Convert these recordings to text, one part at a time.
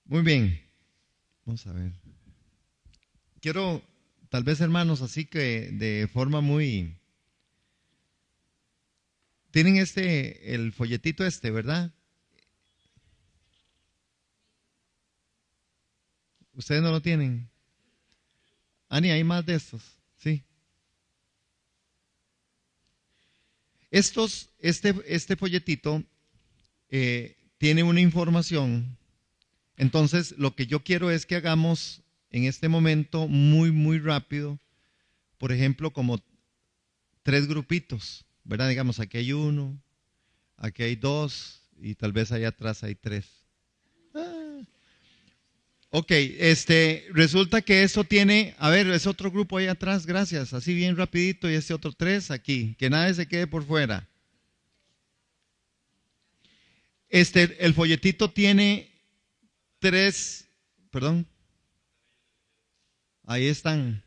Muy bien, vamos a ver. Quiero, tal vez hermanos, así que de forma muy... Tienen el folletito ¿verdad? ¿Ustedes no lo tienen? Ani, hay más de estos, sí. Este folletito tiene una información. Entonces, lo que yo quiero es que hagamos en este momento muy, muy rápido, por ejemplo, como tres grupitos, ¿verdad? Digamos, aquí hay uno, aquí hay dos y tal vez allá atrás hay tres. Ah. Ok, resulta que eso tiene, a ver, es otro grupo ahí atrás, gracias, así bien rapidito y este otro tres aquí, que nadie se quede por fuera. El folletito tiene tres, perdón, ahí están.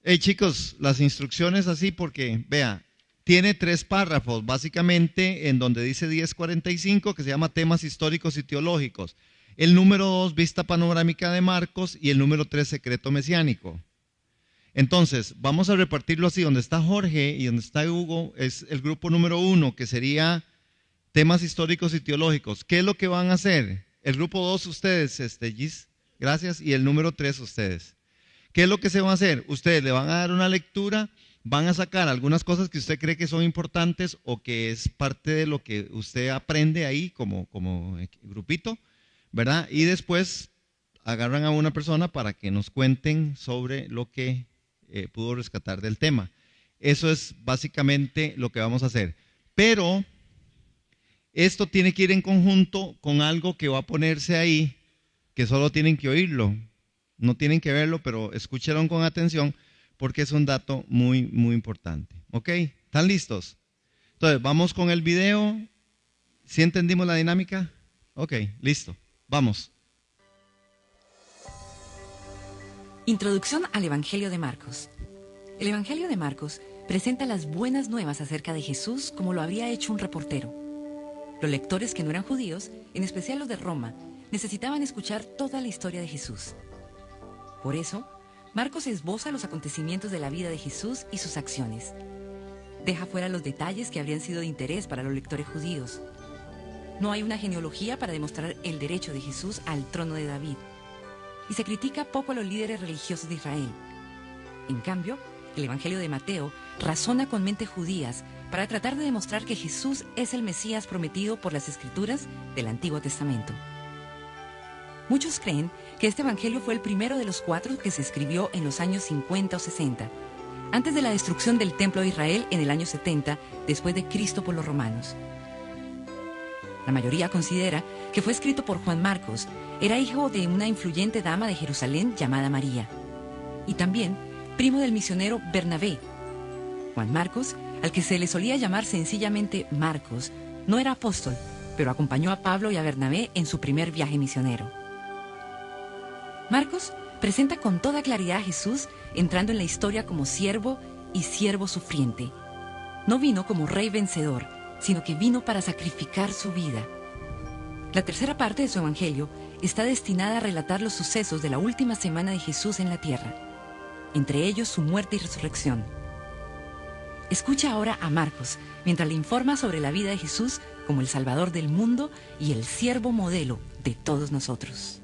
Hey chicos, las instrucciones así porque, vea, tiene tres párrafos, básicamente en donde dice 10:45 que se llama temas históricos y teológicos. El número 2, vista panorámica de Marcos, y el número 3, secreto mesiánico. Entonces, vamos a repartirlo así, donde está Jorge y donde está Hugo, es el grupo número 1, que sería temas históricos y teológicos. ¿Qué es lo que van a hacer? El grupo 2, ustedes, Gis, gracias, y el número 3, ustedes. ¿Qué es lo que se va a hacer? Ustedes le van a dar una lectura, van a sacar algunas cosas que usted cree que son importantes o que es parte de lo que usted aprende ahí como grupito, ¿verdad? Y después agarran a una persona para que nos cuenten sobre lo que pudo rescatar del tema. Eso es básicamente lo que vamos a hacer. Pero esto tiene que ir en conjunto con algo que va a ponerse ahí, que solo tienen que oírlo. No tienen que verlo, pero escúchenlo con atención porque es un dato muy, muy importante. ¿Ok? ¿Están listos? Entonces, vamos con el video. ¿Sí entendimos la dinámica? Ok, listo. Vamos. Introducción al Evangelio de Marcos. El Evangelio de Marcos presenta las buenas nuevas acerca de Jesús como lo habría hecho un reportero. Los lectores que no eran judíos, en especial los de Roma, necesitaban escuchar toda la historia de Jesús. Por eso, Marcos esboza los acontecimientos de la vida de Jesús y sus acciones. Deja fuera los detalles que habrían sido de interés para los lectores judíos. No hay una genealogía para demostrar el derecho de Jesús al trono de David. Y se critica poco a los líderes religiosos de Israel. En cambio, el Evangelio de Mateo razona con mentes judías para tratar de demostrar que Jesús es el Mesías prometido por las Escrituras del Antiguo Testamento. Muchos creen que este Evangelio fue el primero de los 4 que se escribió en los años 50 o 60, antes de la destrucción del Templo de Israel en el año 70, después de Cristo por los romanos. La mayoría considera que fue escrito por Juan Marcos, era hijo de una influyente dama de Jerusalén llamada María, y también primo del misionero Bernabé. Juan Marcos, al que se le solía llamar sencillamente Marcos, no era apóstol, pero acompañó a Pablo y a Bernabé en su primer viaje misionero. Marcos presenta con toda claridad a Jesús entrando en la historia como siervo y siervo sufriente. No vino como rey vencedor, sino que vino para sacrificar su vida. La tercera parte de su evangelio está destinada a relatar los sucesos de la última semana de Jesús en la tierra, entre ellos su muerte y resurrección. Escucha ahora a Marcos mientras le informa sobre la vida de Jesús como el Salvador del mundo y el siervo modelo de todos nosotros.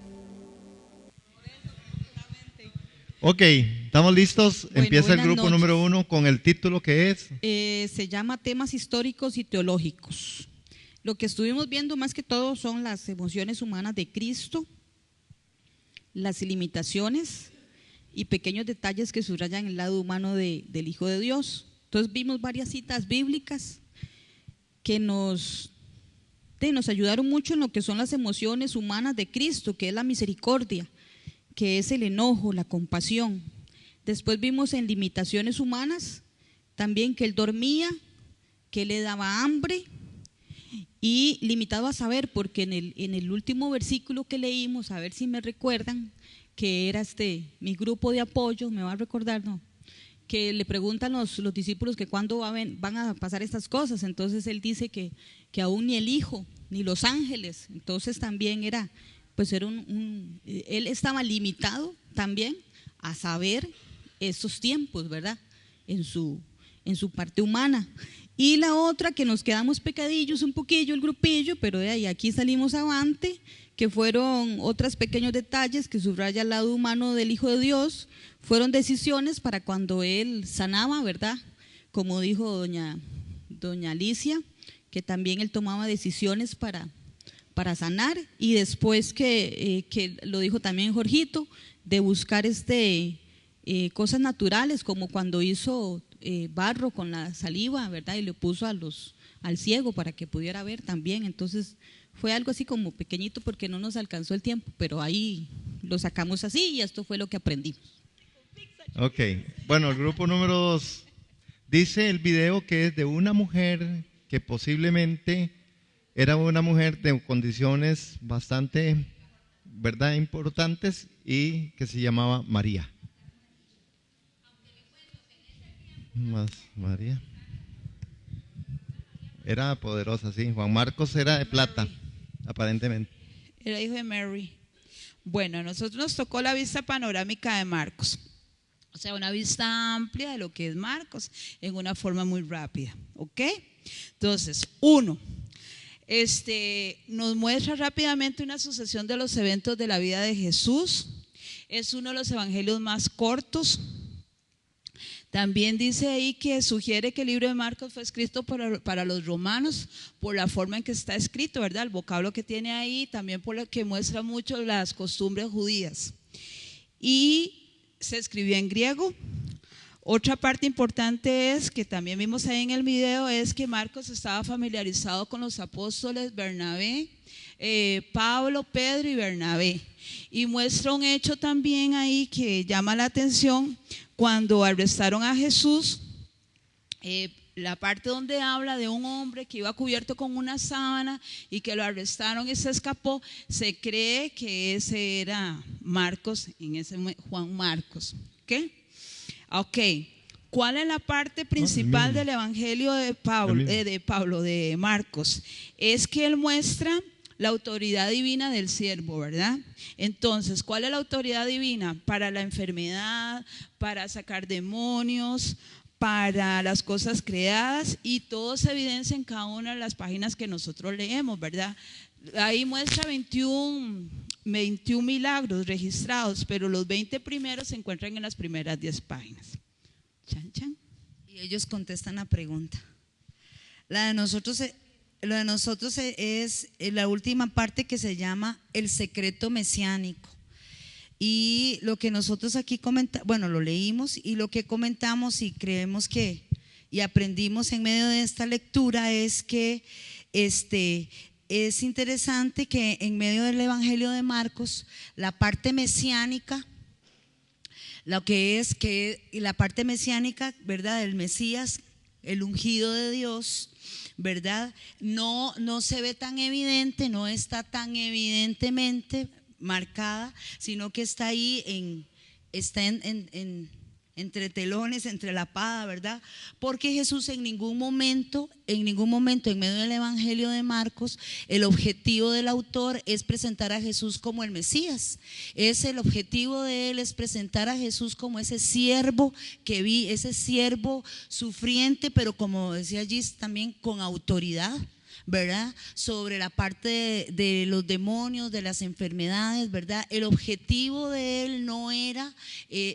Ok, ¿estamos listos? Bueno, Empieza el grupo noches. número 1 con el título que es... Se llama temas históricos y teológicos. Lo que estuvimos viendo más que todo son las emociones humanas de Cristo, las limitaciones y pequeños detalles que subrayan el lado humano del Hijo de Dios. Entonces vimos varias citas bíblicas que nos ayudaron mucho en lo que son las emociones humanas de Cristo, que es la misericordia, que es el enojo, la compasión. Después vimos en limitaciones humanas también que él dormía, que le daba hambre y limitado a saber, porque en el último versículo que leímos, a ver si me recuerdan, que era mi grupo de apoyo, me va a recordar, ¿no? que le preguntan los discípulos que cuándo van a pasar estas cosas. Entonces él dice que aún ni el Hijo, ni los ángeles. Entonces también era él estaba limitado también a saber esos tiempos, ¿verdad? En su parte humana. Y la otra, que nos quedamos pecadillos un poquillo, el grupillo, pero de ahí aquí salimos avante, que fueron otros pequeños detalles que subraya el lado humano del Hijo de Dios, fueron decisiones para cuando él sanaba, ¿verdad? Como dijo doña Alicia, que también él tomaba decisiones para sanar, y después que lo dijo también Jorgito, de buscar cosas naturales, como cuando hizo barro con la saliva, ¿verdad? Y le puso al ciego para que pudiera ver también. Entonces fue algo así como pequeñito porque no nos alcanzó el tiempo, pero ahí lo sacamos así y esto fue lo que aprendimos. Ok, bueno, el grupo número 2 dice el video que es de una mujer que posiblemente era una mujer de condiciones bastante, ¿verdad?, importantes, y que se llamaba María. Más María. Era poderosa, sí. Juan Marcos era de plata, aparentemente. Era hijo de Mary. Bueno, a nosotros nos tocó la vista panorámica de Marcos. O sea, una vista amplia de lo que es Marcos en una forma muy rápida. ¿Ok? Entonces, nos muestra rápidamente una sucesión de los eventos de la vida de Jesús. Es uno de los evangelios más cortos. También dice ahí que sugiere que el libro de Marcos fue escrito para los romanos por la forma en que está escrito, ¿verdad? El vocablo que tiene ahí, también por lo que muestra mucho las costumbres judías. Y se escribió en griego. Otra parte importante es que también vimos ahí en el video, es que Marcos estaba familiarizado con los apóstoles Bernabé, Pablo, Pedro y Bernabé. Y muestra un hecho también ahí que llama la atención. Cuando arrestaron a Jesús, la parte donde habla de un hombre que iba cubierto con una sábana y que lo arrestaron y se escapó, se cree que ese era Marcos, Juan Marcos. ¿Qué? Ok. ¿Cuál es la parte principal del evangelio de Marcos? Es que él muestra la autoridad divina del siervo, ¿verdad? Entonces, ¿cuál es la autoridad divina? Para la enfermedad, para sacar demonios, para las cosas creadas, y todo se evidencia en cada una de las páginas que nosotros leemos, ¿verdad? Ahí muestra 21 milagros registrados, pero los 20 primeros se encuentran en las primeras 10 páginas. Chan, chan. Y ellos contestan la pregunta. Lo de nosotros es la última parte, que se llama el secreto mesiánico. Y lo que nosotros aquí comentamos, bueno, lo leímos, y lo que comentamos y creemos y aprendimos en medio de esta lectura es que es interesante que en medio del evangelio de Marcos, la parte mesiánica, la parte mesiánica, ¿verdad?, del Mesías, el ungido de Dios, ¿verdad?, no se ve tan evidente, no está tan evidentemente marcada, sino que está ahí entre telones, entrelapada, ¿verdad? Porque Jesús en ningún momento en medio del evangelio de Marcos, el objetivo del autor es presentar a Jesús como el Mesías. El objetivo de él es presentar a Jesús como ese siervo ese siervo sufriente, pero como decía Gis, también con autoridad, ¿verdad?, sobre la parte de los demonios, de las enfermedades, ¿verdad? El objetivo de él no era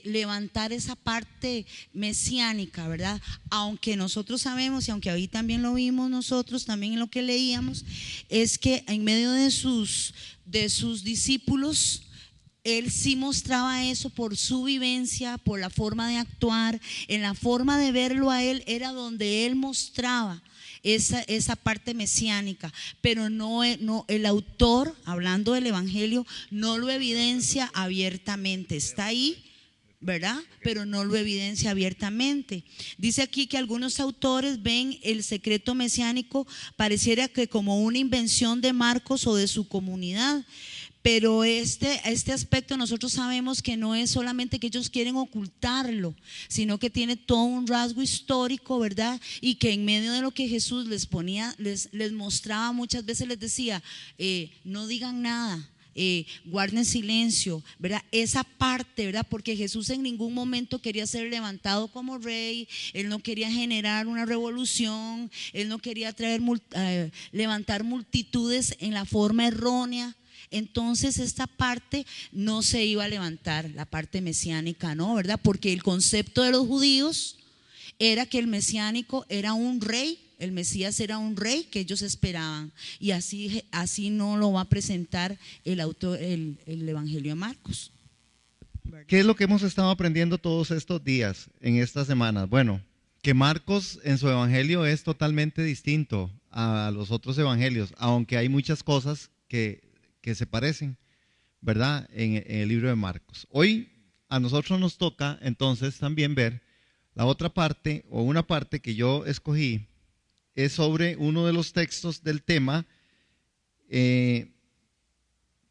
levantar esa parte mesiánica, ¿verdad? Aunque nosotros sabemos, y aunque ahí también lo vimos nosotros, también en lo que leíamos, es que en medio de sus discípulos, él sí mostraba eso por su vivencia, por la forma de actuar, en la forma de verlo a él, era donde él mostraba esa parte mesiánica, pero no el autor, hablando del evangelio, no lo evidencia abiertamente. Está ahí, ¿verdad? Pero no lo evidencia abiertamente. Dice aquí que algunos autores ven el secreto mesiánico pareciera que como una invención de Marcos o de su comunidad. Pero este aspecto nosotros sabemos que no es solamente que ellos quieren ocultarlo, sino que tiene todo un rasgo histórico, ¿verdad? Y que en medio de lo que Jesús les ponía, les mostraba, muchas veces les decía, no digan nada. Guarden silencio, ¿verdad? Esa parte, ¿verdad? Porque Jesús en ningún momento quería ser levantado como rey, Él no quería generar una revolución, Él no quería levantar multitudes en la forma errónea. Entonces esta parte no se iba a levantar, la parte mesiánica, ¿no? ¿Verdad? Porque el concepto de los judíos era que el mesiánico era un rey, el Mesías era un rey que ellos esperaban, y así no lo va a presentar el Evangelio de Marcos. ¿Qué es lo que hemos estado aprendiendo todos estos días, en estas semanas? Bueno, que Marcos en su evangelio es totalmente distinto a los otros evangelios, aunque hay muchas cosas que se parecen, ¿verdad? En el libro de Marcos. Hoy a nosotros nos toca entonces también ver la otra parte, o una parte que yo escogí, es sobre uno de los textos del tema, que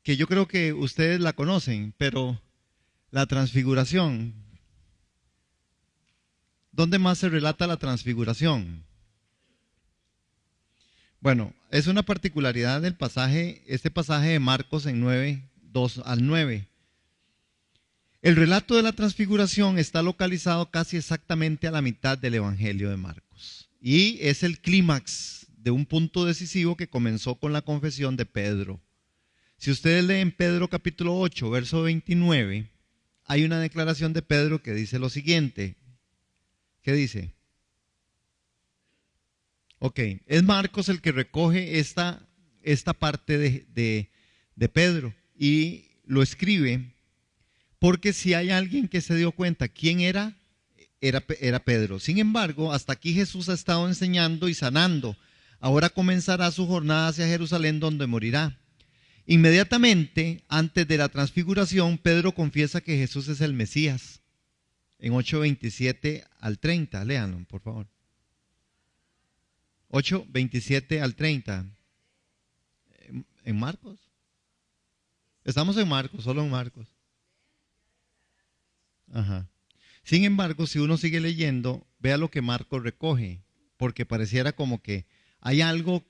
yo creo que ustedes la conocen, pero la transfiguración. ¿Dónde más se relata la transfiguración? Bueno, es una particularidad del pasaje, este pasaje de Marcos en 9, 2 al 9. El relato de la transfiguración está localizado casi exactamente a la mitad del Evangelio de Marcos y es el clímax de un punto decisivo que comenzó con la confesión de Pedro. Si ustedes leen Pedro capítulo 8, verso 29, hay una declaración de Pedro que dice lo siguiente. ¿Qué dice? Ok, es Marcos el que recoge esta parte de Pedro y lo escribe porque si hay alguien que se dio cuenta quién era Pedro. Sin embargo, hasta aquí Jesús ha estado enseñando y sanando. Ahora comenzará su jornada hacia Jerusalén donde morirá. Inmediatamente antes de la transfiguración, Pedro confiesa que Jesús es el Mesías. En 8:27 al 30, léanlo por favor. 8:27 al 30. ¿En Marcos? Estamos en Marcos, solo en Marcos. Ajá. Sin embargo, si uno sigue leyendo, vea lo que Marcos recoge, porque pareciera como que hay algo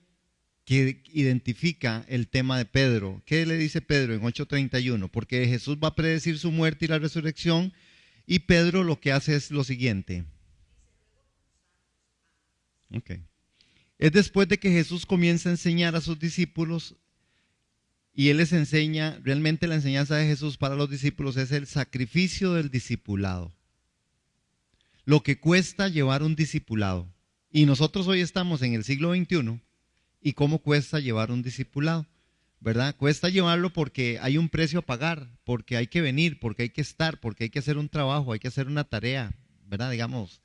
que identifica el tema de Pedro. ¿Qué le dice Pedro en 8:31? Porque Jesús va a predecir su muerte y la resurrección, y Pedro lo que hace es lo siguiente. Ok. Es después de que Jesús comienza a enseñar a sus discípulos y Él les enseña, realmente la enseñanza de Jesús para los discípulos es el sacrificio del discipulado. Lo que cuesta llevar un discipulado. Y nosotros hoy estamos en el siglo XXI y cómo cuesta llevar un discipulado, ¿verdad? Cuesta llevarlo porque hay un precio a pagar, porque hay que venir, porque hay que estar, porque hay que hacer un trabajo, hay que hacer una tarea, ¿verdad? Digamos.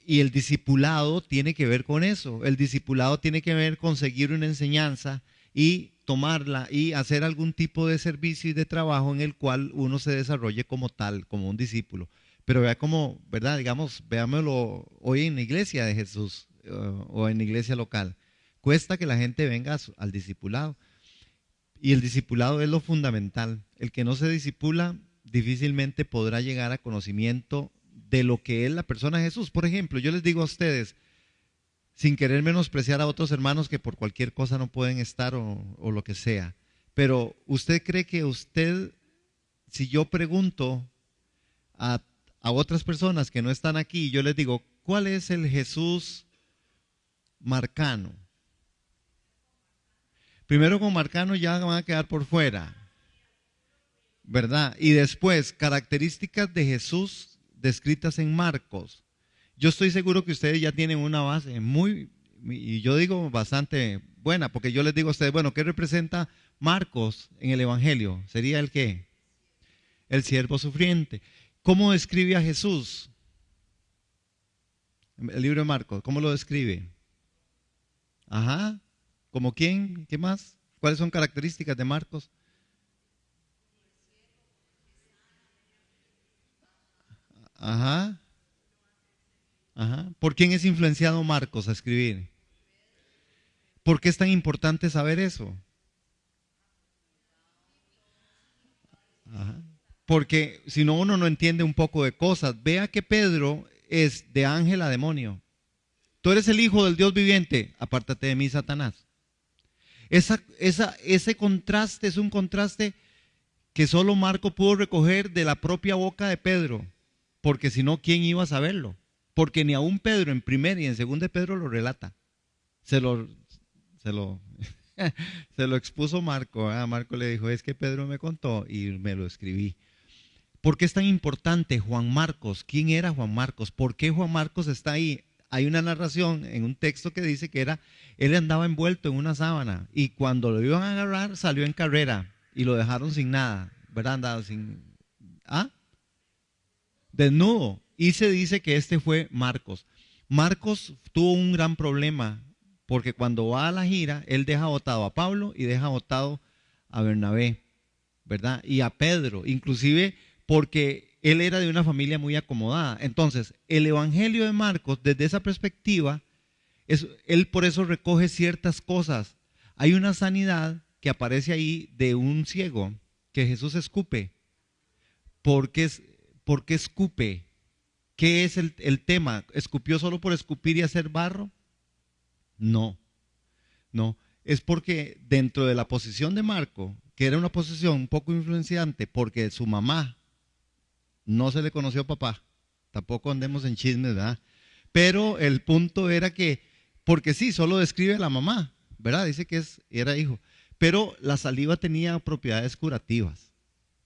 Y el discipulado tiene que ver con eso. El discipulado tiene que ver con seguir una enseñanza y tomarla y hacer algún tipo de servicio y de trabajo en el cual uno se desarrolle como tal, como un discípulo. Pero vea cómo, ¿verdad? Digamos, veámoslo hoy en la iglesia de Jesús o en la iglesia local. Cuesta que la gente venga al discipulado. Y el discipulado es lo fundamental. El que no se discipula difícilmente podrá llegar a conocimiento de lo que es la persona de Jesús. Por ejemplo, yo les digo a ustedes, sin querer menospreciar a otros hermanos que por cualquier cosa no pueden estar o lo que sea, pero ¿usted cree que si yo pregunto a otras personas que no están aquí, yo les digo, ¿cuál es el Jesús marcano? Primero con marcano ya van a quedar por fuera, ¿verdad? Y después, características de Jesús descritas en Marcos. Yo estoy seguro que ustedes ya tienen una base y yo digo bastante buena, porque yo les digo a ustedes, bueno, ¿qué representa Marcos en el Evangelio? ¿Sería el qué? El siervo sufriente. ¿Cómo describe a Jesús? El libro de Marcos, ¿cómo lo describe? Ajá, ¿como quién? ¿Qué más? ¿Cuáles son características de Marcos? Ajá. Ajá. ¿Por quién es influenciado Marcos a escribir? ¿Por qué es tan importante saber eso? Ajá. Porque si no, uno no entiende un poco de cosas. Vea que Pedro es de ángel a demonio. Tú eres el hijo del Dios viviente, apártate de mí, Satanás. Ese contraste es un contraste que solo Marco pudo recoger de la propia boca de Pedro, porque si no, ¿quién iba a saberlo? Porque ni aún Pedro en primera y en segunda de Pedro lo relata. Se lo se lo expuso Marco. Marco le dijo, es que Pedro me contó y me lo escribí. ¿Por qué es tan importante Juan Marcos? ¿Quién era Juan Marcos? ¿Por qué Juan Marcos está ahí? Hay una narración en un texto que dice que él andaba envuelto en una sábana y cuando lo iban a agarrar salió en carrera y lo dejaron sin nada, ¿verdad? Andaba desnudo. Y se dice que este fue Marcos. Marcos tuvo un gran problema porque cuando va a la gira, él deja botado a Pablo y deja botado a Bernabé, ¿verdad? Y a Pedro, inclusive porque él era de una familia muy acomodada. Entonces, el Evangelio de Marcos, desde esa perspectiva, él por eso recoge ciertas cosas. Hay una sanidad que aparece ahí de un ciego que Jesús escupe. ¿Por qué escupe? ¿Qué es el tema? ¿Escupió solo por escupir y hacer barro? No. Es porque dentro de la posición de Marco, que era una posición un poco influenciante, porque su mamá no se le conoció papá, tampoco andemos en chismes, ¿verdad? Pero el punto era que, porque sí, solo describe a la mamá, ¿verdad? Dice que era hijo, pero la saliva tenía propiedades curativas,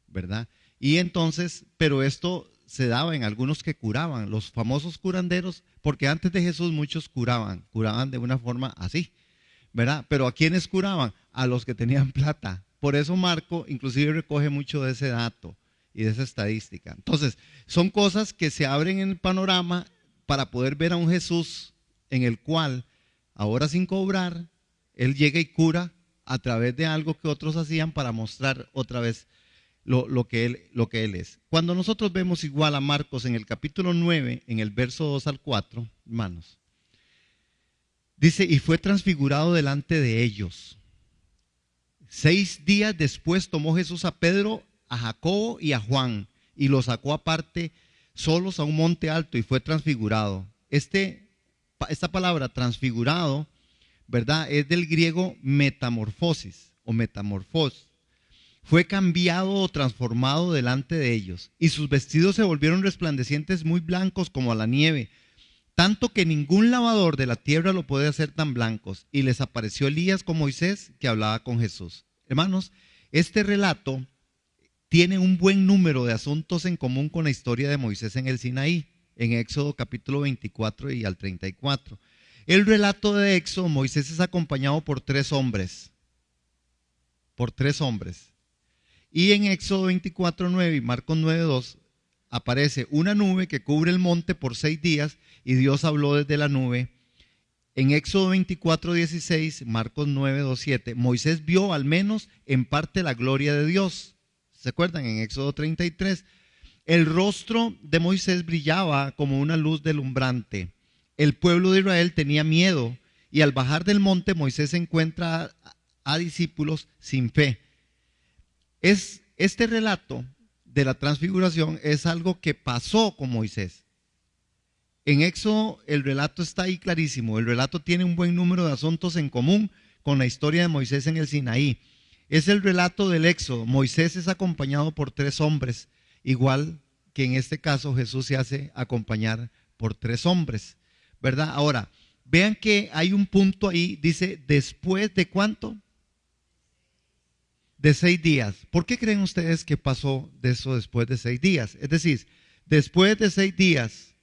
¿verdad? Y entonces, pero esto se daba en algunos que curaban, los famosos curanderos, porque antes de Jesús muchos curaban de una forma así, ¿verdad? Pero ¿a quiénes curaban? A los que tenían plata. Por eso Marco inclusive recoge mucho de ese dato y de esa estadística. Entonces, son cosas que se abren en el panorama para poder ver a un Jesús en el cual, ahora sin cobrar, Él llega y cura a través de algo que otros hacían para mostrar otra vez lo que él es. Cuando nosotros vemos igual a Marcos en el capítulo 9, en el verso 2 al 4, hermanos, dice, y fue transfigurado delante de ellos. 6 días después tomó Jesús a Pedro, a Jacobo y a Juan y los sacó aparte solos a un monte alto y fue transfigurado. Esta palabra transfigurado, ¿verdad? Es del griego metamorfosis o metamorfos. Fue cambiado o transformado delante de ellos y sus vestidos se volvieron resplandecientes muy blancos como a la nieve, tanto que ningún lavador de la tierra lo puede hacer tan blancos. Y les apareció Elías con Moisés que hablaba con Jesús. Hermanos, este relato tiene un buen número de asuntos en común con la historia de Moisés en el Sinaí, en Éxodo capítulo 24 y al 34. El relato de Éxodo, Moisés es acompañado por 3 hombres. Y en Éxodo 24:9 y Marcos 9:2 aparece una nube que cubre el monte por 6 días y Dios habló desde la nube. En Éxodo 24:16, Marcos 9:2-7, Moisés vio al menos en parte la gloria de Dios. ¿Se acuerdan? En Éxodo 33, el rostro de Moisés brillaba como una luz deslumbrante. El pueblo de Israel tenía miedo y al bajar del monte Moisés encuentra a discípulos sin fe. Este relato de la transfiguración es algo que pasó con Moisés. En Éxodo el relato está ahí clarísimo. El relato tiene un buen número de asuntos en común con la historia de Moisés en el Sinaí. Es el relato del Éxodo. Moisés es acompañado por 3 hombres, igual que en este caso Jesús se hace acompañar por 3 hombres, ¿verdad? Ahora, vean que hay un punto ahí, dice, ¿después de cuánto? De 6 días. ¿Por qué creen ustedes que pasó de eso después de 6 días? Es decir, después de 6 días,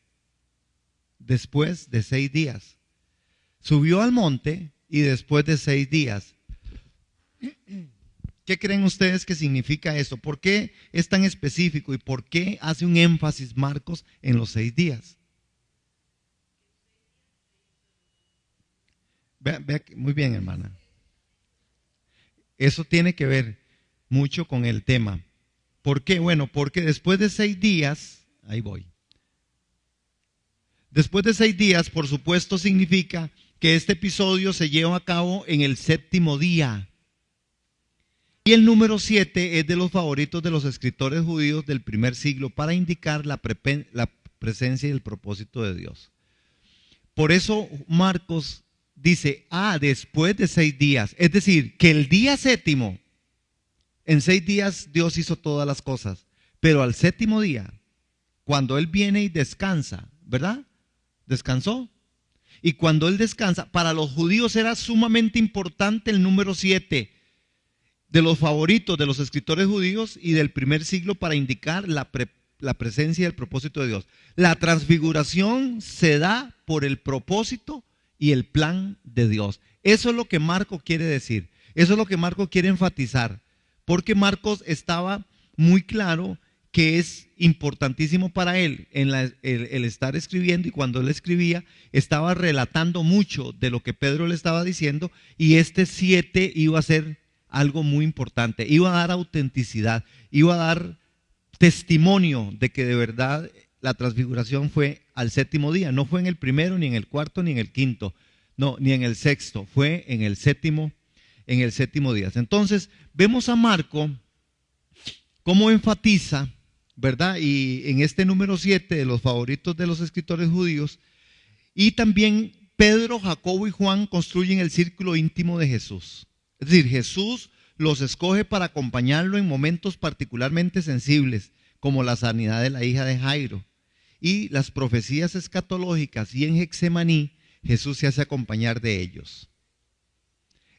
subió al monte y después de 6 días. ¿Qué creen ustedes que significa eso? ¿Por qué es tan específico y por qué hace un énfasis Marcos en los 6 días? Vea, muy bien, hermana. Eso tiene que ver mucho con el tema. ¿Por qué? Bueno, porque después de 6 días, ahí voy. Después de 6 días, por supuesto, significa que este episodio se lleva a cabo en el 7º día. Y el número 7 es de los favoritos de los escritores judíos del primer siglo para indicar la presencia y el propósito de Dios. Por eso Marcos dice, después de 6 días, es decir, que el día 7º, en 6 días Dios hizo todas las cosas, pero al 7º día, cuando Él viene y descansa, ¿verdad? Descansó. Y cuando Él descansa, para los judíos era sumamente importante el número 7, de los favoritos de los escritores judíos y del primer siglo para indicar la presencia y el propósito de Dios. La transfiguración se da por el propósito y el plan de Dios. Eso es lo que Marcos quiere decir. Eso es lo que Marcos quiere enfatizar. Porque Marcos estaba muy claro que es importantísimo para él el estar escribiendo, y cuando él escribía estaba relatando mucho de lo que Pedro le estaba diciendo, y este 7 iba a ser algo muy importante, iba a dar autenticidad, iba a dar testimonio de que de verdad la transfiguración fue al 7º día, no fue en el primero, ni en el cuarto, ni en el quinto, no, ni en el sexto, fue en el 7º día. Entonces vemos a Marco cómo enfatiza, ¿verdad? Y en este número 7 de los favoritos de los escritores judíos, y también Pedro, Jacobo y Juan construyen el círculo íntimo de Jesús. Es decir, Jesús los escoge para acompañarlo en momentos particularmente sensibles, como la sanidad de la hija de Jairo y las profecías escatológicas, y en Getsemaní Jesús se hace acompañar de ellos.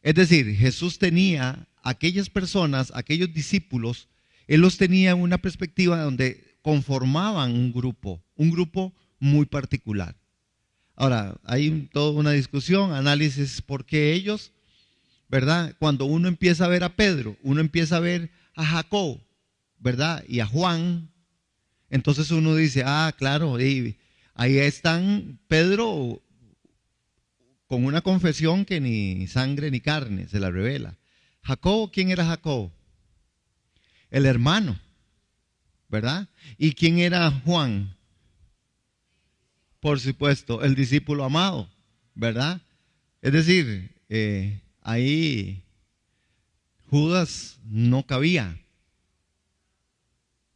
Es decir, Jesús tenía aquellas personas, aquellos discípulos, Él los tenía en una perspectiva donde conformaban un grupo muy particular. Ahora, hay toda una discusión, análisis, por qué ellos, ¿verdad? Cuando uno empieza a ver a Pedro, uno empieza a ver a Jacob, ¿verdad? Y a Juan, entonces uno dice, claro, ahí están Pedro con una confesión que ni sangre ni carne se la revela. Jacob, ¿quién era Jacob? El hermano, ¿verdad? ¿Y quién era Juan? Por supuesto, el discípulo amado, ¿verdad? Es decir, ahí Judas no cabía,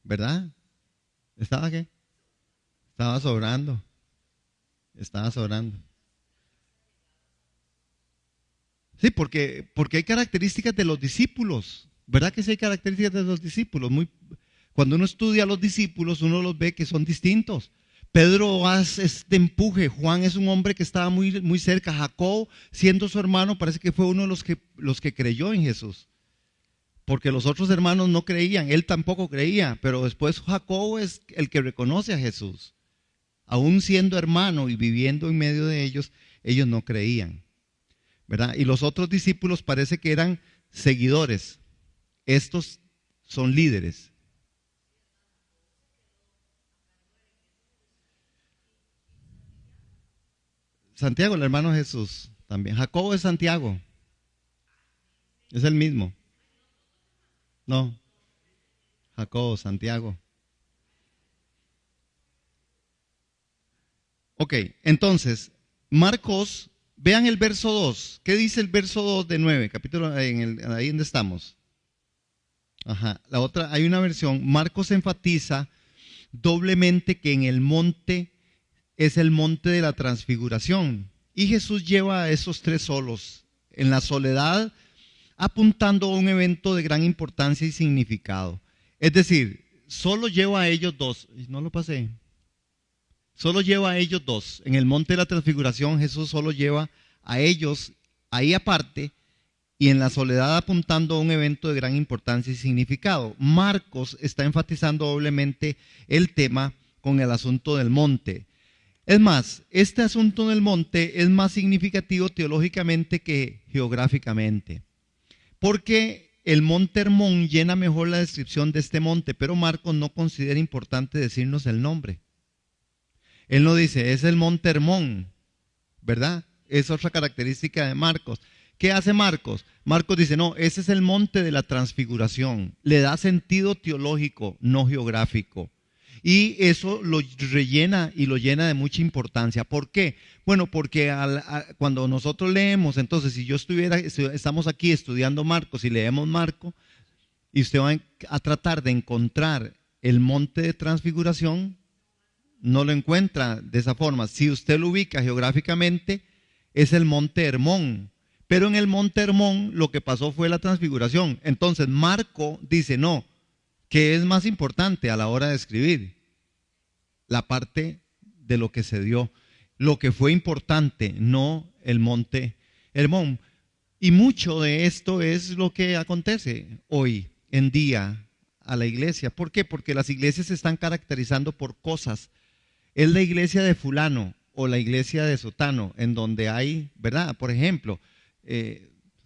¿verdad? ¿Estaba qué? Estaba sobrando. Sí, porque hay características de los discípulos, ¿verdad que sí hay características de los discípulos? Cuando uno estudia a los discípulos, uno los ve que son distintos. Pedro hace este empuje, Juan es un hombre que estaba muy, muy cerca, Jacob, siendo su hermano, parece que fue uno de los que creyó en Jesús, porque los otros hermanos no creían, él tampoco creía, pero después Jacob es el que reconoce a Jesús. Aún siendo hermano y viviendo en medio de ellos, ellos no creían, ¿verdad? Y los otros discípulos parece que eran seguidores, estos son líderes. Santiago, el hermano de Jesús, también. Jacobo es Santiago. Es el mismo. No. Jacobo, Santiago. Ok, entonces, Marcos, vean el verso 2. ¿Qué dice el verso 2 de 9? Capítulo, ahí donde estamos. Ajá. La otra, hay una versión. Marcos enfatiza doblemente que en el monte es el monte de la transfiguración. Y Jesús lleva a esos 3 solos en la soledad, apuntando a un evento de gran importancia y significado. Es decir, solo lleva a ellos 2. No lo pasé. Solo lleva a ellos 2. En el monte de la transfiguración Jesús solo lleva a ellos ahí aparte, y en la soledad apuntando a un evento de gran importancia y significado. Marcos está enfatizando doblemente el tema con el asunto del monte. Es más, este asunto del monte es más significativo teológicamente que geográficamente, porque el monte Hermón llena mejor la descripción de este monte, pero Marcos no considera importante decirnos el nombre. Él no dice, es el monte Hermón, ¿verdad? Es otra característica de Marcos. ¿Qué hace Marcos? Marcos dice, no, ese es el monte de la transfiguración. Le da sentido teológico, no geográfico. Y eso lo rellena y lo llena de mucha importancia. ¿Por qué? Bueno, porque cuando nosotros leemos, entonces si estamos aquí estudiando Marcos y leemos Marcos, y usted va a tratar de encontrar el monte de transfiguración, no lo encuentra de esa forma. Si usted lo ubica geográficamente, es el monte Hermón. Pero en el monte Hermón lo que pasó fue la transfiguración. Entonces Marco dice, no, ¿qué es más importante a la hora de escribir? La parte de lo que se dio, lo que fue importante, no el monte Hermón. Y mucho de esto es lo que acontece hoy en día a la iglesia. ¿Por qué? Porque las iglesias se están caracterizando por cosas. Es la iglesia de fulano o la iglesia de sotano, en donde hay, ¿verdad? Por ejemplo,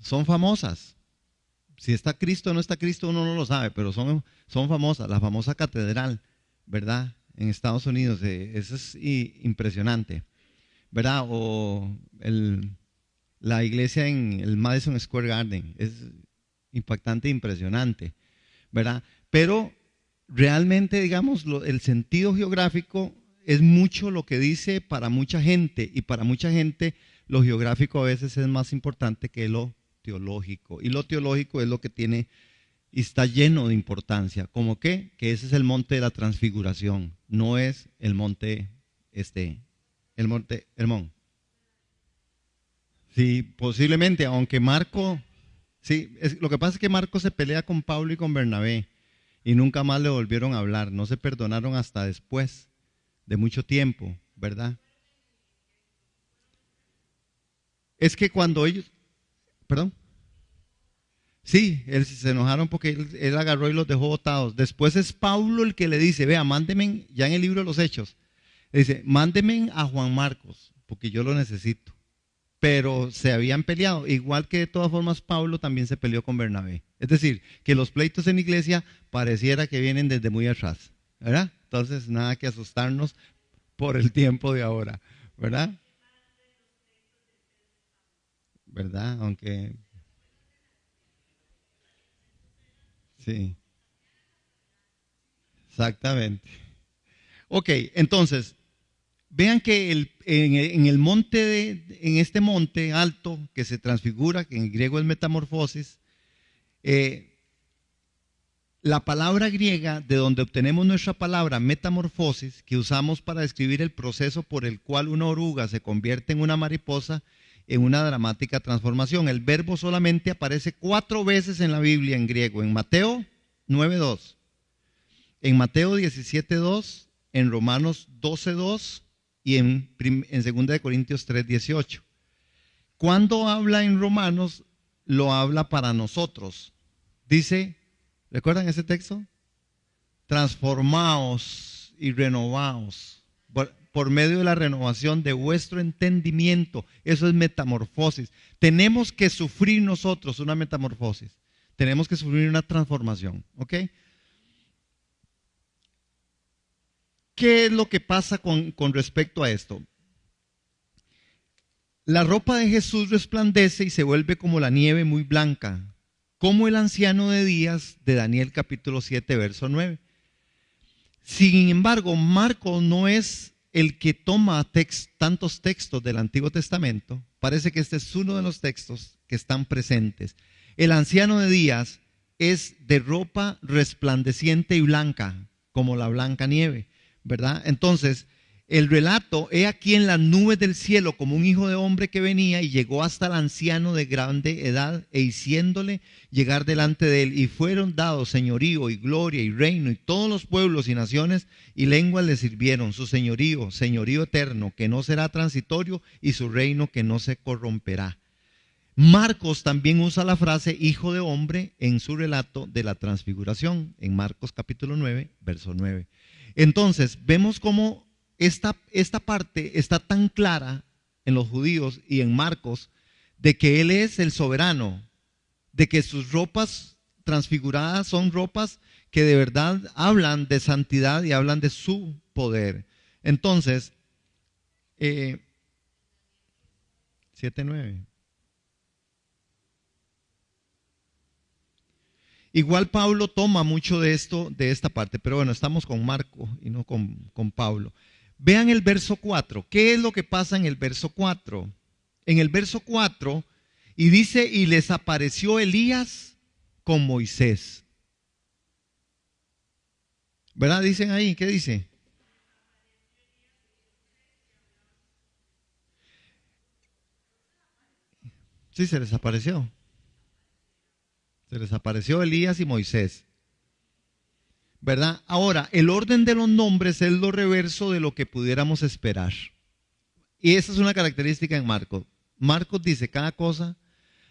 son famosas. Si está Cristo o no está Cristo, uno no lo sabe, pero son famosas. La famosa catedral, ¿verdad? En Estados Unidos, eso es impresionante, ¿verdad? O la iglesia en el Madison Square Garden, es impactante e impresionante, ¿verdad? Pero realmente, digamos, el sentido geográfico es mucho lo que dice para mucha gente, y para mucha gente lo geográfico a veces es más importante que lo teológico, y lo teológico es lo que tiene y está lleno de importancia. ¿Cómo qué? Que ese es el monte de la transfiguración, no es el monte Hermón. Sí, posiblemente, aunque Marco, sí, lo que pasa es que Marco se pelea con Pablo y con Bernabé y nunca más le volvieron a hablar, no se perdonaron hasta después de mucho tiempo, ¿verdad? Es que cuando ellos, perdón, sí, se enojaron porque él agarró y los dejó botados. Después es Pablo el que le dice, vea, mándeme, ya en el libro de los Hechos, le dice, mándeme a Juan Marcos, porque yo lo necesito. Pero se habían peleado, igual que de todas formas Pablo también se peleó con Bernabé. Es decir, que los pleitos en la iglesia pareciera que vienen desde muy atrás, ¿verdad? Entonces nada que asustarnos por el tiempo de ahora, ¿verdad? ¿Verdad? Aunque, sí, exactamente. Ok, entonces, vean que en el monte, en este monte alto que se transfigura, que en griego es metamorfosis, la palabra griega de donde obtenemos nuestra palabra metamorfosis, que usamos para describir el proceso por el cual una oruga se convierte en una mariposa, en una dramática transformación. El verbo solamente aparece 4 veces en la Biblia en griego, en Mateo 9:2, en Mateo 17:2, en Romanos 12:2 y en 2 Corintios 3:18. Cuando habla en Romanos, lo habla para nosotros. Dice, ¿recuerdan ese texto? Transformaos y renovaos por medio de la renovación de vuestro entendimiento. Eso es metamorfosis. Tenemos que sufrir nosotros una metamorfosis. Tenemos que sufrir una transformación, ¿ok? ¿Qué es lo que pasa con respecto a esto? La ropa de Jesús resplandece y se vuelve como la nieve muy blanca, como el anciano de días de Daniel capítulo 7, verso 9. Sin embargo, Marcos no es el que toma tantos textos del Antiguo Testamento. Parece que este es uno de los textos que están presentes. El anciano de días es de ropa resplandeciente y blanca, como la blanca nieve, ¿verdad? Entonces, el relato, he aquí en las nubes del cielo como un hijo de hombre que venía y llegó hasta el anciano de grande edad e hiciéndole llegar delante de él, y fueron dados señorío y gloria y reino, y todos los pueblos y naciones y lenguas le sirvieron. Su señorío, señorío eterno, que no será transitorio, y su reino que no se corromperá. Marcos también usa la frase hijo de hombre en su relato de la transfiguración, en Marcos capítulo 9, verso 9. Entonces, vemos cómo esta parte está tan clara en los judíos y en Marcos, de que Él es el soberano, de que sus ropas transfiguradas son ropas que de verdad hablan de santidad y hablan de su poder. Entonces, 7:9. Igual Pablo toma mucho de esto, de esta parte, pero bueno, estamos con Marco y no con Pablo. Vean el verso 4. ¿Qué es lo que pasa en el verso 4? En el verso 4, y dice, y les apareció Elías con Moisés. ¿Verdad? Dicen ahí, ¿qué dice? Sí, se les apareció. Se les apareció Elías y Moisés. ¿Verdad? Ahora, el orden de los nombres es lo reverso de lo que pudiéramos esperar. Y esa es una característica en Marcos. Marcos dice cada cosa,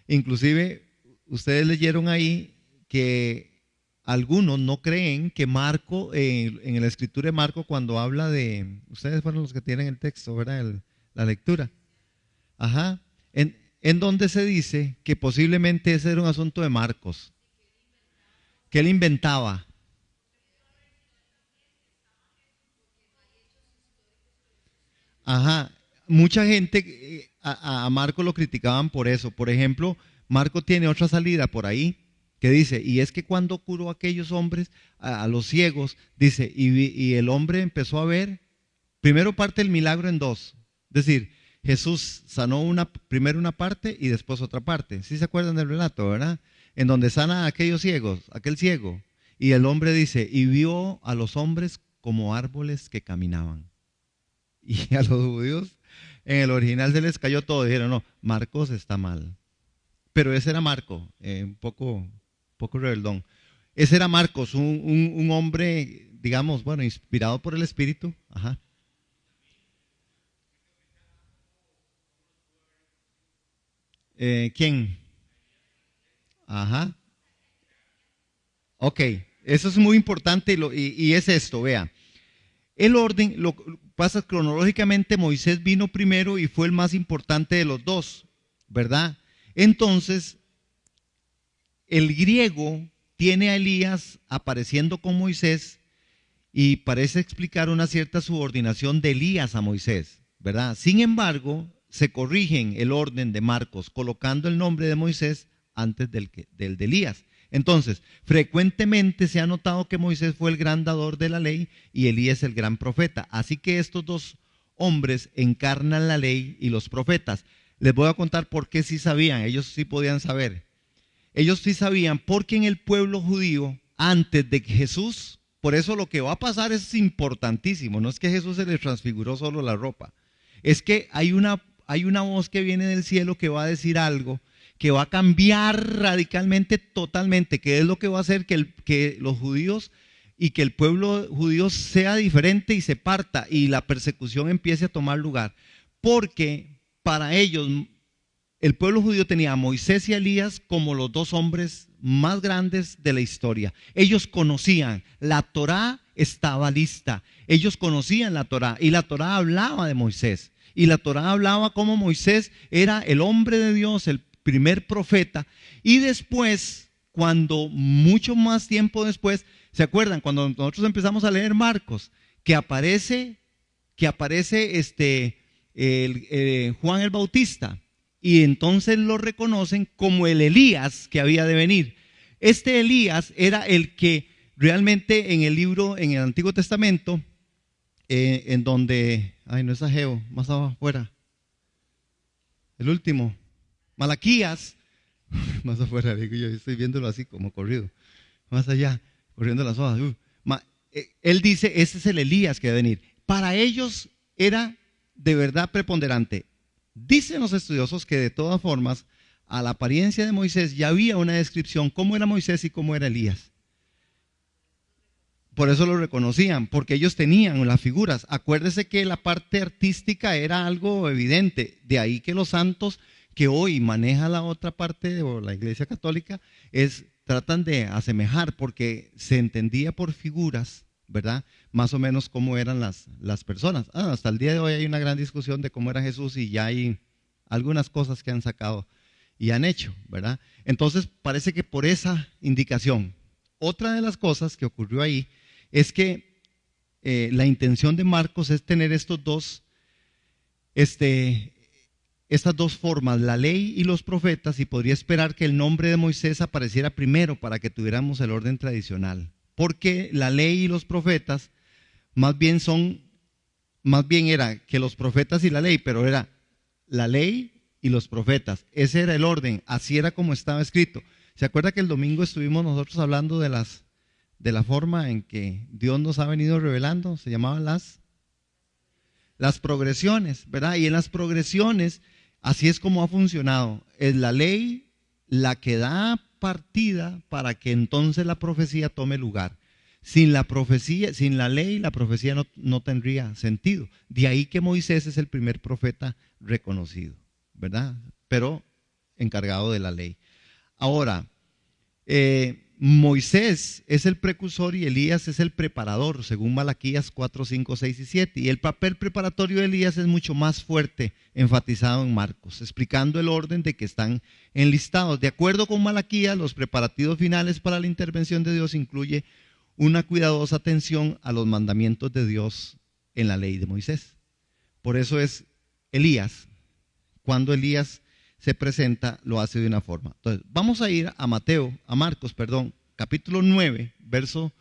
inclusive ustedes leyeron ahí que algunos no creen que Marco, en la escritura de Marco, cuando habla de, ustedes fueron los que tienen el texto, ¿verdad? La lectura. Ajá. En donde se dice que posiblemente ese era un asunto de Marcos, que él inventaba. Ajá, mucha gente a Marco lo criticaban por eso. Por ejemplo, Marco tiene otra salida por ahí que dice, y es que cuando curó a aquellos hombres, a los ciegos, dice, y el hombre empezó a ver, primero parte el milagro en dos, es decir, Jesús sanó primero una parte y después otra parte. ¿Sí se acuerdan del relato, verdad? En donde sana a aquellos ciegos, aquel ciego, y el hombre dice, y vio a los hombres como árboles que caminaban. Y a los judíos en el original se les cayó todo. Dijeron, no, Marcos está mal. Pero ese era Marco, un poco rebeldón. Ese era Marcos, un hombre, digamos, bueno, inspirado por el Espíritu. Ajá. ¿Quién? Ajá. Ok, eso es muy importante y es esto, vea. El orden, lo pasa cronológicamente, Moisés vino primero y fue el más importante de los dos, ¿verdad? Entonces, el griego tiene a Elías apareciendo con Moisés y parece explicar una cierta subordinación de Elías a Moisés, ¿verdad? Sin embargo, se corrigen el orden de Marcos colocando el nombre de Moisés antes del de Elías. Entonces, frecuentemente se ha notado que Moisés fue el gran dador de la ley y Elías el gran profeta. Así que estos dos hombres encarnan la ley y los profetas. Les voy a contar por qué sí sabían, ellos sí podían saber. Ellos sí sabían porque en el pueblo judío, antes de Jesús, por eso lo que va a pasar es importantísimo. No es que Jesús se le transfiguró solo la ropa. Es que hay una voz que viene del cielo que va a decir algo que va a cambiar radicalmente, totalmente, que es lo que va a hacer que los judíos y que el pueblo judío sea diferente y se parta y la persecución empiece a tomar lugar. Porque para ellos, el pueblo judío tenía a Moisés y a Elías como los dos hombres más grandes de la historia. Ellos conocían, la Torá estaba lista, ellos conocían la Torá y la Torá hablaba de Moisés. Y la Torá hablaba como Moisés era el hombre de Dios, el primer profeta, y después, cuando mucho más tiempo después, ¿se acuerdan? Cuando nosotros empezamos a leer Marcos, que aparece Juan el Bautista, y entonces lo reconocen como el Elías que había de venir. Este Elías era el que realmente en el libro, en el Antiguo Testamento, en donde, no es Ageo, más afuera, el último, Malaquías, más afuera, digo yo estoy viéndolo así como corrido, más allá, corriendo las hojas. Él dice, ese es el Elías que va a venir. Para ellos era de verdad preponderante. Dicen los estudiosos que de todas formas, a la apariencia de Moisés ya había una descripción cómo era Moisés y cómo era Elías. Por eso lo reconocían, porque ellos tenían las figuras. Acuérdese que la parte artística era algo evidente, de ahí que los santos que hoy maneja la otra parte de la Iglesia Católica tratan de asemejar, porque se entendía por figuras, ¿verdad? Más o menos cómo eran las personas. Hasta el día de hoy hay una gran discusión de cómo era Jesús y ya hay algunas cosas que han sacado y han hecho, ¿verdad? Entonces parece que por esa indicación. Otra de las cosas que ocurrió ahí es que la intención de Marcos es tener estos dos estas dos formas, la ley y los profetas, y podría esperar que el nombre de Moisés apareciera primero para que tuviéramos el orden tradicional. Porque la ley y los profetas más bien era que los profetas y la ley, pero era la ley y los profetas. Ese era el orden, así era como estaba escrito. ¿Se acuerda que el domingo estuvimos nosotros hablando de la forma en que Dios nos ha venido revelando? Se llamaban las progresiones, ¿verdad? Y en las progresiones, así es como ha funcionado. Es la ley la que da partida para que entonces la profecía tome lugar. Sin la profecía, sin la ley, la profecía no tendría sentido. De ahí que Moisés es el primer profeta reconocido, ¿verdad? Pero encargado de la ley. Ahora, Moisés es el precursor y Elías es el preparador, según Malaquías 4, 5, 6 y 7. Y el papel preparatorio de Elías es mucho más fuerte, enfatizado en Marcos, explicando el orden de que están enlistados. De acuerdo con Malaquías, los preparativos finales para la intervención de Dios incluye una cuidadosa atención a los mandamientos de Dios en la ley de Moisés. Por eso es Elías. Cuando Elías se presenta, lo hace de una forma. Entonces, vamos a ir a Marcos, capítulo 9, verso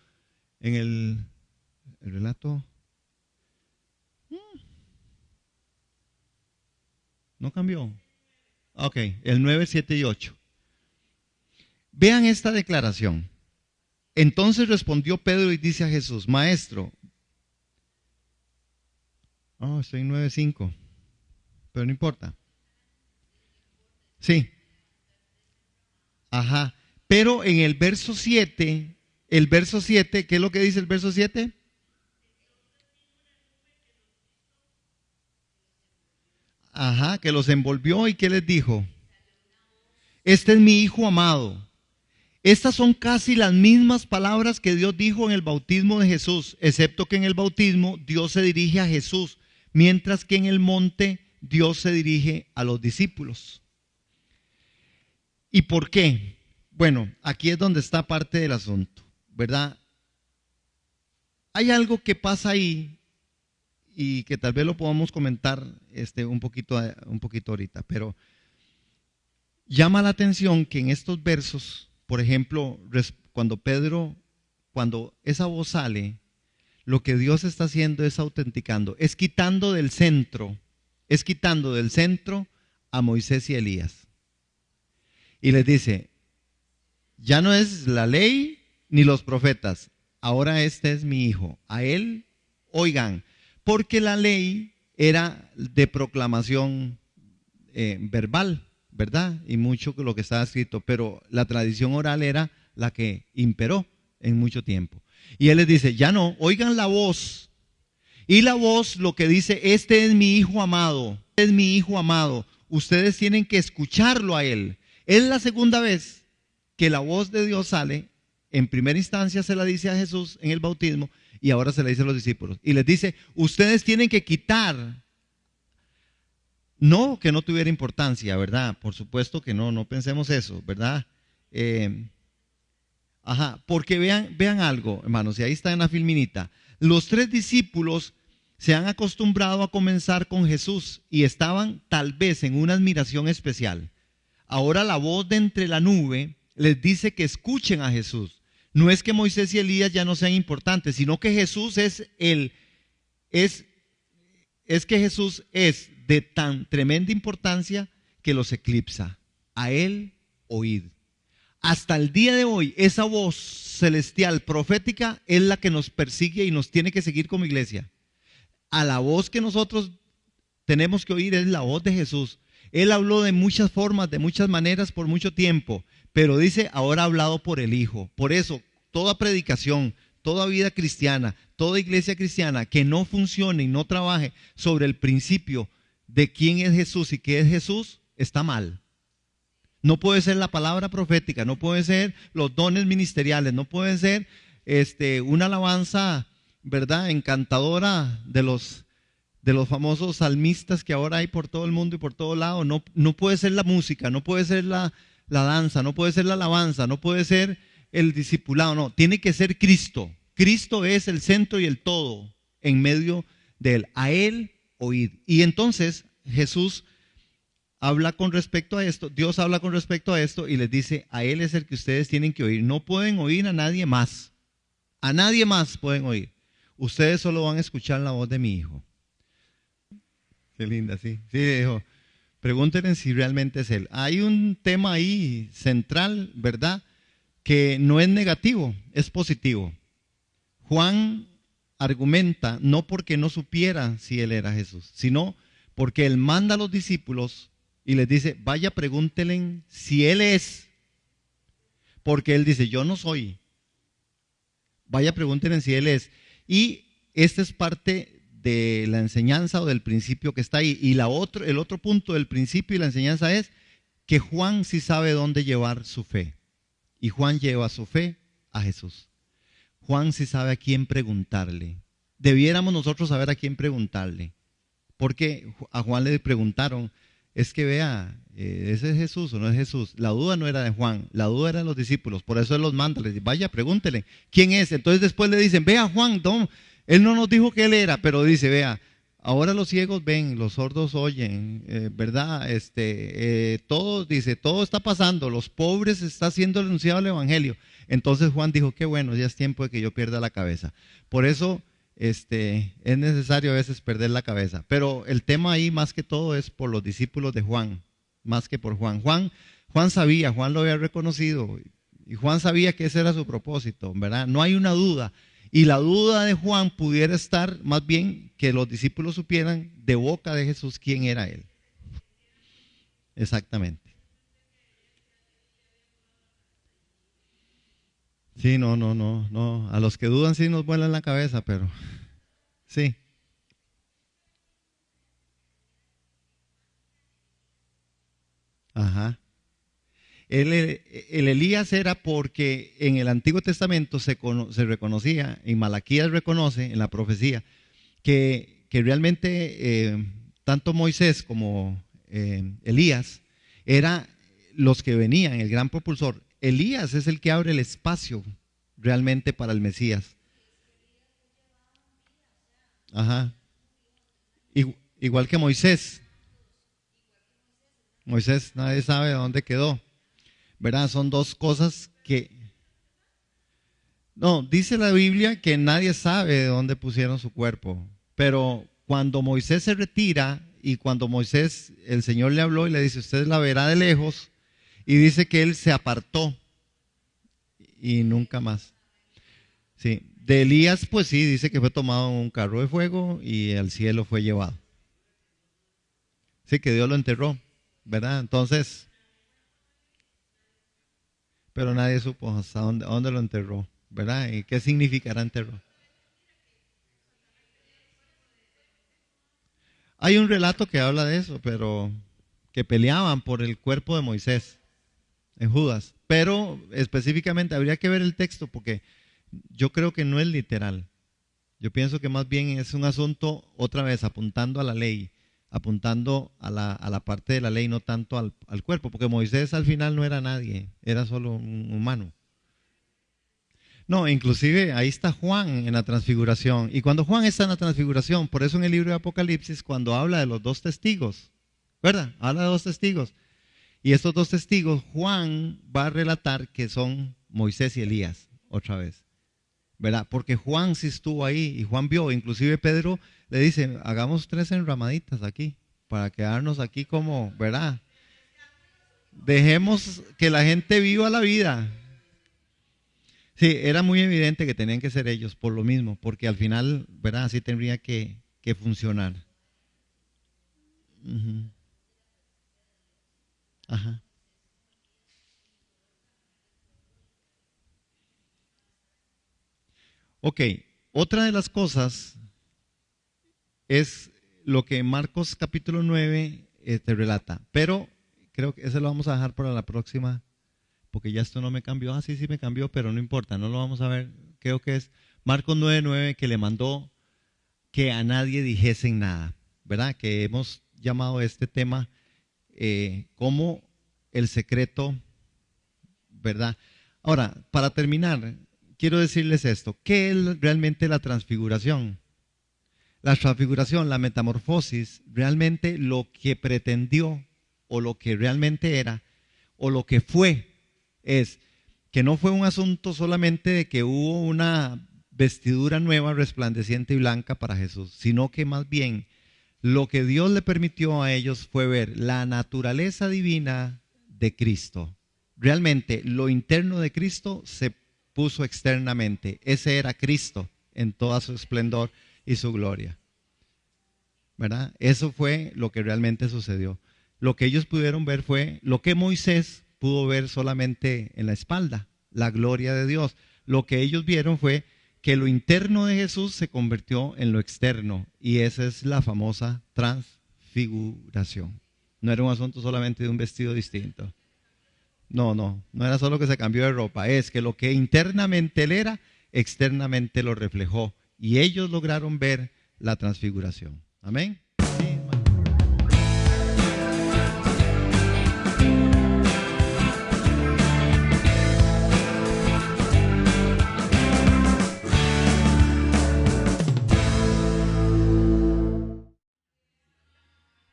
en el relato. ¿No cambió? Ok, el 9, 7 y 8. Vean esta declaración. Entonces respondió Pedro y dice a Jesús: Maestro, estoy en 9, 5, pero no importa. Sí. Ajá. Pero en el verso 7, ¿qué es lo que dice el verso 7? Ajá, que los envolvió y ¿qué les dijo? Este es mi hijo amado. Estas son casi las mismas palabras que Dios dijo en el bautismo de Jesús, excepto que en el bautismo Dios se dirige a Jesús, mientras que en el monte Dios se dirige a los discípulos. ¿Y por qué? Bueno, aquí es donde está parte del asunto, ¿verdad? Hay algo que pasa ahí y que tal vez lo podamos comentar un poquito ahorita, pero llama la atención que en estos versos, por ejemplo, cuando esa voz sale, lo que Dios está haciendo es autenticando, es quitando del centro a Moisés y Elías. Y les dice, ya no es la ley ni los profetas, ahora este es mi hijo, a él oigan, porque la ley era de proclamación verbal, ¿verdad? Y mucho de lo que estaba escrito, pero la tradición oral era la que imperó en mucho tiempo. Y él les dice, ya no, oigan la voz. Y la voz lo que dice, este es mi hijo amado, este es mi hijo amado. Ustedes tienen que escucharlo a él. Es la segunda vez que la voz de Dios sale. En primera instancia se la dice a Jesús en el bautismo y ahora se la dice a los discípulos. Y les dice, ustedes tienen que quitar. No que no tuviera importancia, ¿verdad? Por supuesto que no pensemos eso, ¿verdad? Porque vean algo, hermanos, y ahí está en la filminita. Los 3 discípulos se han acostumbrado a comenzar con Jesús y estaban tal vez en una admiración especial. Ahora la voz de entre la nube les dice que escuchen a Jesús. No es que Moisés y Elías ya no sean importantes, sino que Jesús es que Jesús es de tan tremenda importancia que los eclipsa. A él oíd. Hasta el día de hoy, esa voz celestial, profética, es la que nos persigue y nos tiene que seguir como iglesia. A la voz que nosotros tenemos que oír es la voz de Jesús. Él habló de muchas formas, de muchas maneras por mucho tiempo, pero dice, ahora ha hablado por el Hijo. Por eso, toda predicación, toda vida cristiana, toda iglesia cristiana que no funcione y no trabaje sobre el principio de quién es Jesús y qué es Jesús, está mal. No puede ser la palabra profética, no puede ser los dones ministeriales, no puede ser una alabanza, ¿verdad?, encantadora de los famosos salmistas que ahora hay por todo el mundo y por todo lado. No puede ser la música, no puede ser la danza, no puede ser la alabanza, no puede ser el discipulado, no, tiene que ser Cristo. Cristo es el centro y el todo en medio de él. A él oíd. Y entonces Jesús habla con respecto a esto, Dios habla con respecto a esto y les dice, a Él es el que ustedes tienen que oír. No pueden oír a nadie más. A nadie más pueden oír. Ustedes solo van a escuchar la voz de mi hijo. Qué linda, sí. Sí, dijo, pregúntenle si realmente es Él. Hay un tema ahí central, ¿verdad? Que no es negativo, es positivo. Juan argumenta no porque no supiera si Él era Jesús, sino porque Él manda a los discípulos y les dice, vaya, pregúntenle si Él es. Porque Él dice, yo no soy. Vaya, pregúntenle si Él es. Y esta es parte de la enseñanza o del principio que está ahí. Y el otro punto del principio y la enseñanza es que Juan sí sabe dónde llevar su fe. Y Juan lleva su fe a Jesús. Juan sí sabe a quién preguntarle. Debiéramos nosotros saber a quién preguntarle. Porque a Juan le preguntaron, es que vea, ¿ese es Jesús o no es Jesús? La duda no era de Juan, la duda era de los discípulos. Por eso Él los manda, les dice, vaya, pregúntele, ¿quién es? Entonces después le dicen, vea Juan, Él no nos dijo que Él era, pero dice, vea, ahora los ciegos ven, los sordos oyen, ¿verdad? Todo, dice, todo está pasando, los pobres está siendo anunciado el evangelio. Entonces Juan dijo, qué bueno, ya es tiempo de que yo pierda la cabeza. Por eso es necesario a veces perder la cabeza. Pero el tema ahí más que todo es por los discípulos de Juan, más que por Juan. Juan sabía, Juan lo había reconocido y Juan sabía que ese era su propósito, ¿verdad? No hay una duda. Y la duda de Juan pudiera estar más bien que los discípulos supieran de boca de Jesús quién era Él. Exactamente. Sí, no. A los que dudan sí nos vuelan la cabeza, pero sí. Ajá. El Elías era porque en el Antiguo Testamento se reconocía, en Malaquías reconoce, en la profecía, que realmente tanto Moisés como Elías eran los que venían, el gran propulsor. Elías es el que abre el espacio realmente para el Mesías. Ajá. Igual que Moisés. Moisés nadie sabe dónde quedó. ¿Verdad? Son dos cosas que... No, dice la Biblia que nadie sabe de dónde pusieron su cuerpo. Pero cuando Moisés se retira y cuando Moisés, el Señor le habló y le dice, usted la verá de lejos, y dice que él se apartó y nunca más. Sí, de Elías pues sí, dice que fue tomado en un carro de fuego y al cielo fue llevado. Sí, que Dios lo enterró, ¿verdad? Entonces, pero nadie supo hasta dónde lo enterró, ¿verdad? ¿Y qué significará enterró? Hay un relato que habla de eso, pero que peleaban por el cuerpo de Moisés en Judas. Pero específicamente habría que ver el texto porque yo creo que no es literal. Yo pienso que más bien es un asunto, otra vez, apuntando a la ley, apuntando a la parte de la ley, no tanto al cuerpo, porque Moisés al final no era nadie, era solo un humano. No, inclusive ahí está Juan en la transfiguración. Y cuando Juan está en la transfiguración, por eso en el libro de Apocalipsis, cuando habla de los dos testigos, ¿verdad? Habla de dos testigos. Y estos dos testigos, Juan va a relatar que son Moisés y Elías, otra vez, ¿verdad? Porque Juan sí estuvo ahí y Juan vio, inclusive Pedro le dice, hagamos 3 enramaditas aquí, para quedarnos aquí como, ¿verdad? Dejemos que la gente viva la vida. Sí, era muy evidente que tenían que ser ellos por lo mismo, porque al final, ¿verdad? Así tendría que funcionar. Uh-huh. Ajá. Ok, otra de las cosas es lo que Marcos capítulo 9 te relata, pero creo que eso lo vamos a dejar para la próxima, porque ya esto no me cambió. Sí me cambió, pero no importa, no lo vamos a ver. Creo que es Marcos 9:9 que le mandó que a nadie dijesen nada, ¿verdad? Que hemos llamado este tema como el secreto, ¿verdad? Ahora, para terminar, quiero decirles esto. ¿Qué es realmente la transfiguración? La transfiguración, la metamorfosis, realmente lo que pretendió o lo que realmente era, o lo que fue, es que no fue un asunto solamente de que hubo una vestidura nueva, resplandeciente y blanca para Jesús, sino que más bien lo que Dios le permitió a ellos fue ver la naturaleza divina de Cristo. Realmente lo interno de Cristo se puso externamente. Ese era Cristo en toda su esplendor y su gloria, ¿verdad? Eso fue lo que realmente sucedió. Lo que ellos pudieron ver fue lo que Moisés pudo ver solamente en la espalda, la gloria de Dios. Lo que ellos vieron fue que lo interno de Jesús se convirtió en lo externo, y esa es la famosa transfiguración. No era un asunto solamente de un vestido distinto. No era solo que se cambió de ropa, es que lo que internamente él era, externamente lo reflejó, y ellos lograron ver la transfiguración. Amén.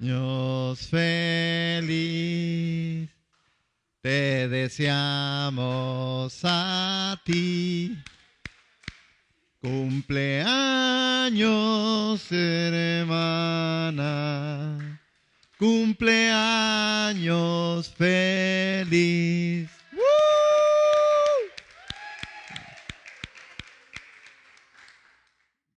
Dios feliz, te deseamos a ti. Cumpleaños, hermana, cumpleaños feliz.